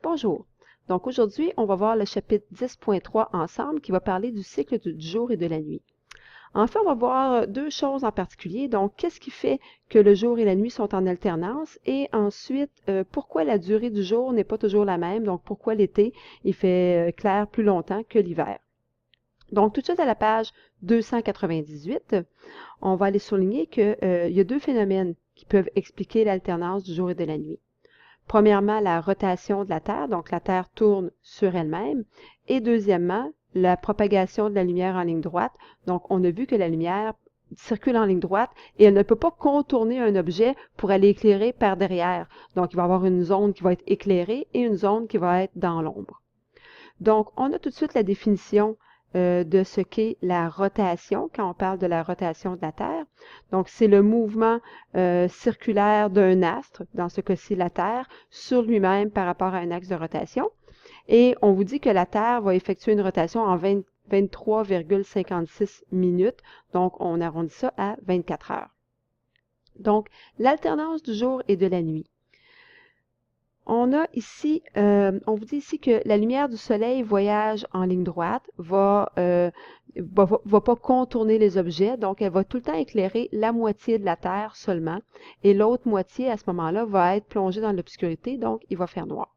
Bonjour. Donc aujourd'hui, on va voir le chapitre 10.3 ensemble qui va parler du cycle du jour et de la nuit. En fait, on va voir deux choses en particulier. Donc, qu'est-ce qui fait que le jour et la nuit sont en alternance? Et ensuite, pourquoi la durée du jour n'est pas toujours la même? Donc, pourquoi l'été, il fait clair plus longtemps que l'hiver? Donc, tout de suite à la page 298, on va aller souligner qu'il y a deux phénomènes qui peuvent expliquer l'alternance du jour et de la nuit. Premièrement, la rotation de la Terre, donc la Terre tourne sur elle-même. Et deuxièmement, la propagation de la lumière en ligne droite. Donc, on a vu que la lumière circule en ligne droite et elle ne peut pas contourner un objet pour aller éclairer par derrière. Donc, il va y avoir une zone qui va être éclairée et une zone qui va être dans l'ombre. Donc, on a tout de suite la définition de ce qu'est la rotation, quand on parle de la rotation de la Terre. Donc, c'est le mouvement circulaire d'un astre, dans ce cas-ci la Terre, sur lui-même par rapport à un axe de rotation. Et on vous dit que la Terre va effectuer une rotation en 23,56 minutes. Donc, on arrondit ça à 24 heures. Donc, l'alternance du jour et de la nuit. On a ici, on vous dit ici que la lumière du soleil voyage en ligne droite, va pas contourner les objets, donc elle va tout le temps éclairer la moitié de la Terre seulement, et l'autre moitié à ce moment-là va être plongée dans l'obscurité, donc il va faire noir.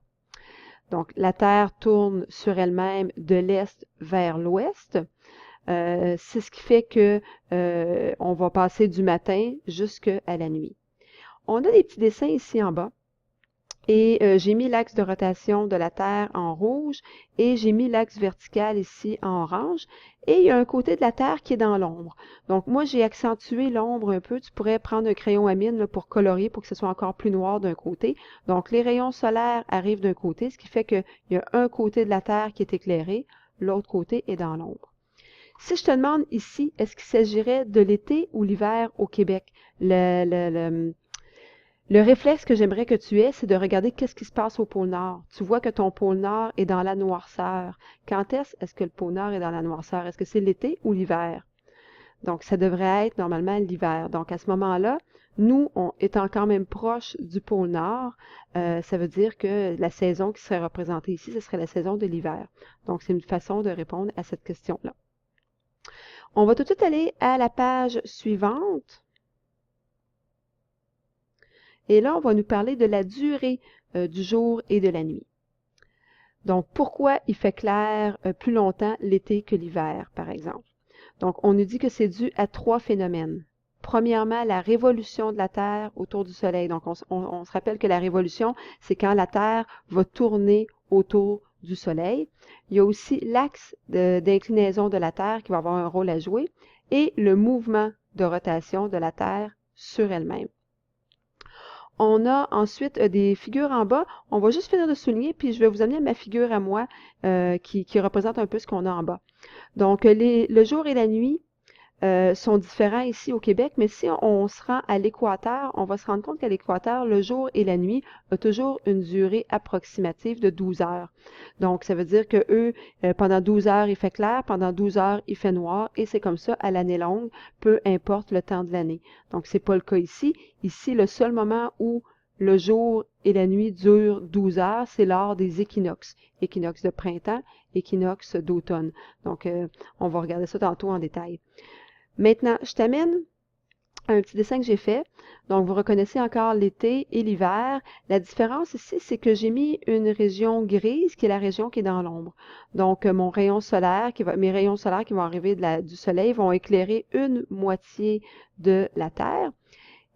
Donc la Terre tourne sur elle-même de l'est vers l'ouest. C'est ce qui fait que on va passer du matin jusqu'à la nuit. On a des petits dessins ici en bas. Et j'ai mis l'axe de rotation de la Terre en rouge et j'ai mis l'axe vertical ici en orange. Et il y a un côté de la Terre qui est dans l'ombre. Donc moi, j'ai accentué l'ombre un peu. Tu pourrais prendre un crayon à mine là, pour colorier, pour que ce soit encore plus noir d'un côté. Donc les rayons solaires arrivent d'un côté, ce qui fait qu'il y a un côté de la Terre qui est éclairé, l'autre côté est dans l'ombre. Si je te demande ici, est-ce qu'il s'agirait de l'été ou l'hiver au Québec? Le réflexe que j'aimerais que tu aies, c'est de regarder qu'est-ce qui se passe au pôle Nord. Tu vois que ton pôle Nord est dans la noirceur. Quand est-ce que le pôle Nord est dans la noirceur? Est-ce que c'est l'été ou l'hiver? Donc, ça devrait être normalement l'hiver. Donc, à ce moment-là, nous, étant quand même proche du pôle Nord, ça veut dire que la saison qui serait représentée ici, ce serait la saison de l'hiver. Donc, c'est une façon de répondre à cette question-là. On va tout de suite aller à la page suivante. Et là, on va nous parler de la durée du jour et de la nuit. Donc, pourquoi il fait clair plus longtemps l'été que l'hiver, par exemple? Donc, on nous dit que c'est dû à trois phénomènes. Premièrement, la révolution de la Terre autour du Soleil. Donc, on se rappelle que la révolution, c'est quand la Terre va tourner autour du Soleil. Il y a aussi l'axe d'inclinaison de la Terre qui va avoir un rôle à jouer et le mouvement de rotation de la Terre sur elle-même. On a ensuite des figures en bas. On va juste finir de souligner, puis je vais vous amener à ma figure à moi qui représente un peu ce qu'on a en bas. Donc, le jour et la nuit sont différents ici au Québec, mais si on se rend à l'équateur, on va se rendre compte qu'à l'équateur, le jour et la nuit ont toujours une durée approximative de 12 heures. Donc, ça veut dire que eux, pendant 12 heures, il fait clair, pendant 12 heures, il fait noir, et c'est comme ça à l'année longue, peu importe le temps de l'année. Donc, c'est pas le cas ici. Ici, le seul moment où le jour et la nuit durent 12 heures, c'est lors des équinoxes. Équinoxe de printemps, équinoxe d'automne. Donc, on va regarder ça tantôt en détail. Maintenant, je t'amène à un petit dessin que j'ai fait. Donc, vous reconnaissez encore l'été et l'hiver. La différence ici, c'est que j'ai mis une région grise qui est la région qui est dans l'ombre. Donc, mon rayon solaire, mes rayons solaires qui vont arriver du soleil vont éclairer une moitié de la Terre.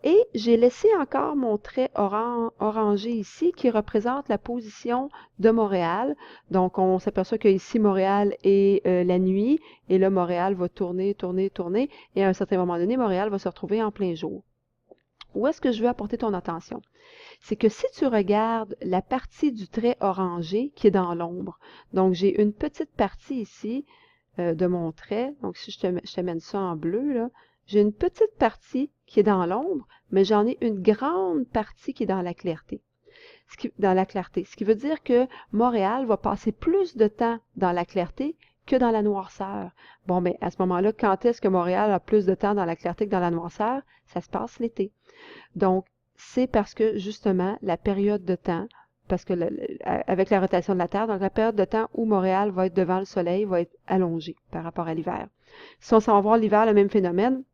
Et j'ai laissé encore mon trait orangé ici qui représente la position de Montréal. Donc, on s'aperçoit qu'ici, Montréal est la nuit et là, Montréal va tourner, tourner, tourner et à un certain moment donné, Montréal va se retrouver en plein jour. Où est-ce que je veux apporter ton attention? C'est que si tu regardes la partie du trait orangé qui est dans l'ombre, donc j'ai une petite partie ici de mon trait, donc si je te mène ça en bleu, là, j'ai une petite partie qui est dans l'ombre, mais j'en ai une grande partie qui est dans la clarté. Ce qui veut dire que Montréal va passer plus de temps dans la clarté que dans la noirceur. Bon, mais à ce moment-là, quand est-ce que Montréal a plus de temps dans la clarté que dans la noirceur? Ça se passe l'été. Donc, c'est parce que, justement, la période de temps parce que avec la rotation de la Terre, donc la période de temps où Montréal va être devant le Soleil va être allongée par rapport à l'hiver. Si on s'en va voir l'hiver, le même phénomène,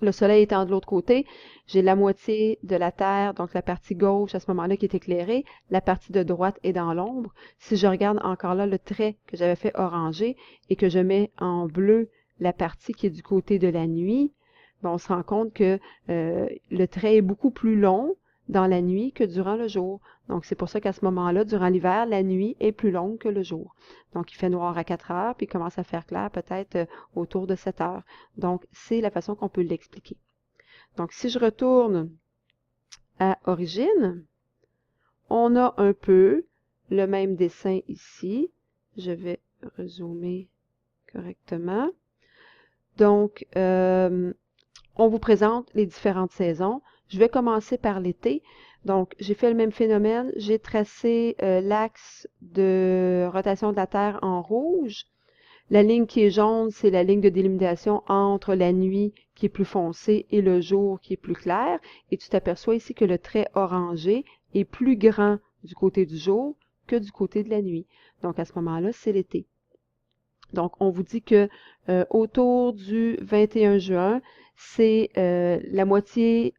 le Soleil étant de l'autre côté, j'ai la moitié de la Terre, donc la partie gauche à ce moment-là qui est éclairée, la partie de droite est dans l'ombre. Si je regarde encore là le trait que j'avais fait orangé et que je mets en bleu la partie qui est du côté de la nuit, ben, on se rend compte que le trait est beaucoup plus long dans la nuit que durant le jour. Donc, c'est pour ça qu'à ce moment-là, durant l'hiver, la nuit est plus longue que le jour. Donc, il fait noir à 4 heures, puis il commence à faire clair peut-être autour de 7 heures. Donc, c'est la façon qu'on peut l'expliquer. Donc, si je retourne à origine, on a un peu le même dessin ici. Je vais rezoomer correctement. Donc, on vous présente les différentes saisons. Je vais commencer par l'été. Donc, j'ai fait le même phénomène. J'ai tracé l'axe de rotation de la Terre en rouge. La ligne qui est jaune, c'est la ligne de délimitation entre la nuit qui est plus foncée et le jour qui est plus clair. Et tu t'aperçois ici que le trait orangé est plus grand du côté du jour que du côté de la nuit. Donc, à ce moment-là, c'est l'été. Donc, on vous dit que autour du 21 juin, c'est la moitié,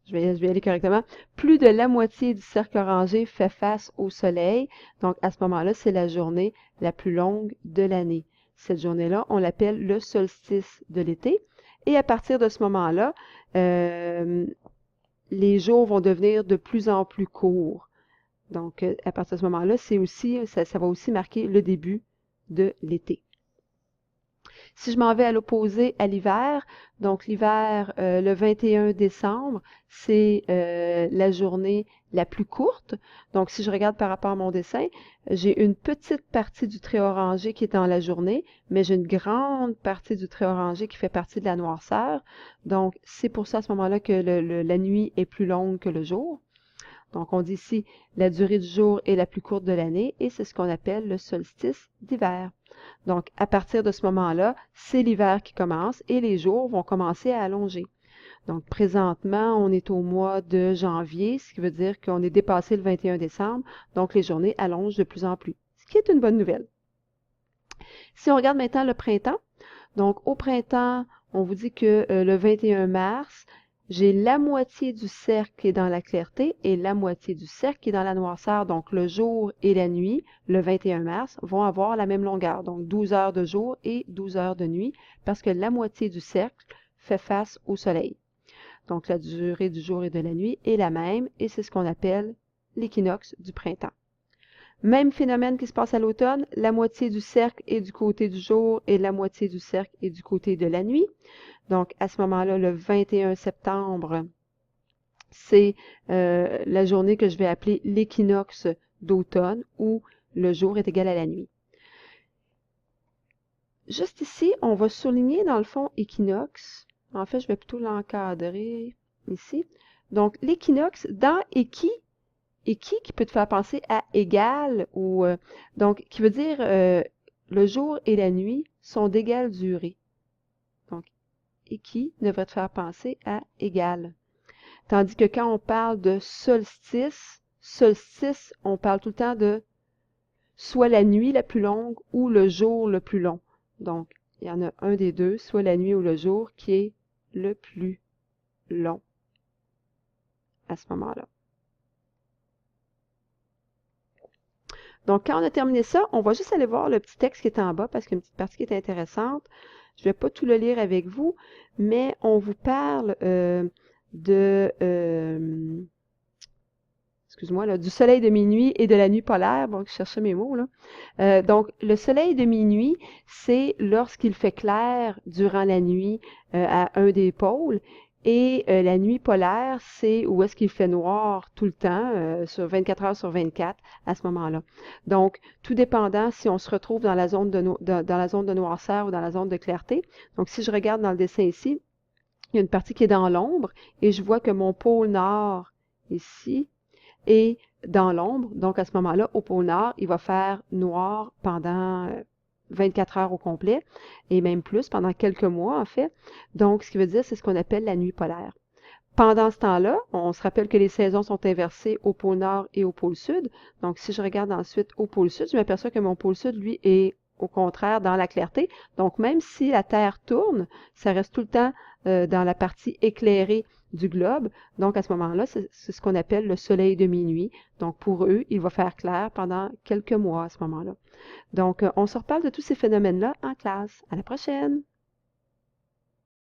je vais y aller correctement, plus de la moitié du cercle orangé fait face au soleil. Donc, à ce moment-là, c'est la journée la plus longue de l'année. Cette journée-là, on l'appelle le solstice de l'été. Et à partir de ce moment-là, les jours vont devenir de plus en plus courts. Donc, à partir de ce moment-là, c'est aussi, ça va aussi marquer le début de l'été. Si je m'en vais à l'opposé, à l'hiver, donc l'hiver, le 21 décembre, c'est la journée la plus courte. Donc, si je regarde par rapport à mon dessin, j'ai une petite partie du trait orangé qui est dans la journée, mais j'ai une grande partie du trait orangé qui fait partie de la noirceur. Donc, c'est pour ça à ce moment-là que la nuit est plus longue que le jour. Donc, on dit ici la durée du jour est la plus courte de l'année et c'est ce qu'on appelle le solstice d'hiver. Donc, à partir de ce moment-là, c'est l'hiver qui commence et les jours vont commencer à allonger. Donc, présentement, on est au mois de janvier, ce qui veut dire qu'on est dépassé le 21 décembre, donc les journées allongent de plus en plus, ce qui est une bonne nouvelle. Si on regarde maintenant le printemps, donc au printemps, on vous dit que le 21 mars, j'ai la moitié du cercle qui est dans la clarté et la moitié du cercle qui est dans la noirceur. Donc, le jour et la nuit, le 21 mars, vont avoir la même longueur. Donc, 12 heures de jour et 12 heures de nuit parce que la moitié du cercle fait face au soleil. Donc, la durée du jour et de la nuit est la même et c'est ce qu'on appelle l'équinoxe du printemps. Même phénomène qui se passe à l'automne, la moitié du cercle est du côté du jour et la moitié du cercle est du côté de la nuit. Donc, à ce moment-là, le 21 septembre, c'est la journée que je vais appeler l'équinoxe d'automne où le jour est égal à la nuit. Juste ici, on va souligner dans le fond équinoxe. En fait, je vais plutôt l'encadrer ici. Donc, l'équinoxe dans équi qui peut te faire penser à égal ou donc qui veut dire le jour et la nuit sont d'égale durée. Donc, équi devrait te faire penser à égal. Tandis que quand on parle de solstice, on parle tout le temps de soit la nuit la plus longue ou le jour le plus long. Donc, il y en a un des deux, soit la nuit ou le jour, qui est le plus long à ce moment-là. Donc, quand on a terminé ça, on va juste aller voir le petit texte qui est en bas parce qu'il y a une petite partie qui est intéressante. Je ne vais pas tout le lire avec vous, mais on vous parle excuse-moi, du soleil de minuit et de la nuit polaire. Bon, je cherchais mes mots, là. Donc, le soleil de minuit, c'est lorsqu'il fait clair durant la nuit à un des pôles. Et la nuit polaire, c'est où est-ce qu'il fait noir tout le temps, sur 24 heures sur 24, à ce moment-là. Donc, tout dépendant si on se retrouve dans la zone dans la zone de noirceur ou dans la zone de clarté. Donc, si je regarde dans le dessin ici, il y a une partie qui est dans l'ombre et je vois que mon pôle nord, ici, est dans l'ombre. Donc, à ce moment-là, au pôle nord, il va faire noir pendant 24 heures au complet, et même plus, pendant quelques mois, en fait. Donc, ce qui veut dire, c'est ce qu'on appelle la nuit polaire. Pendant ce temps-là, on se rappelle que les saisons sont inversées au pôle Nord et au pôle Sud. Donc, si je regarde ensuite au pôle Sud, je m'aperçois que mon pôle Sud, lui, est au contraire dans la clarté. Donc, même si la Terre tourne, ça reste tout le temps dans la partie éclairée du globe. Donc, à ce moment-là, c'est ce qu'on appelle le soleil de minuit. Donc, pour eux, il va faire clair pendant quelques mois à ce moment-là. Donc, on se reparle de tous ces phénomènes-là en classe. À la prochaine!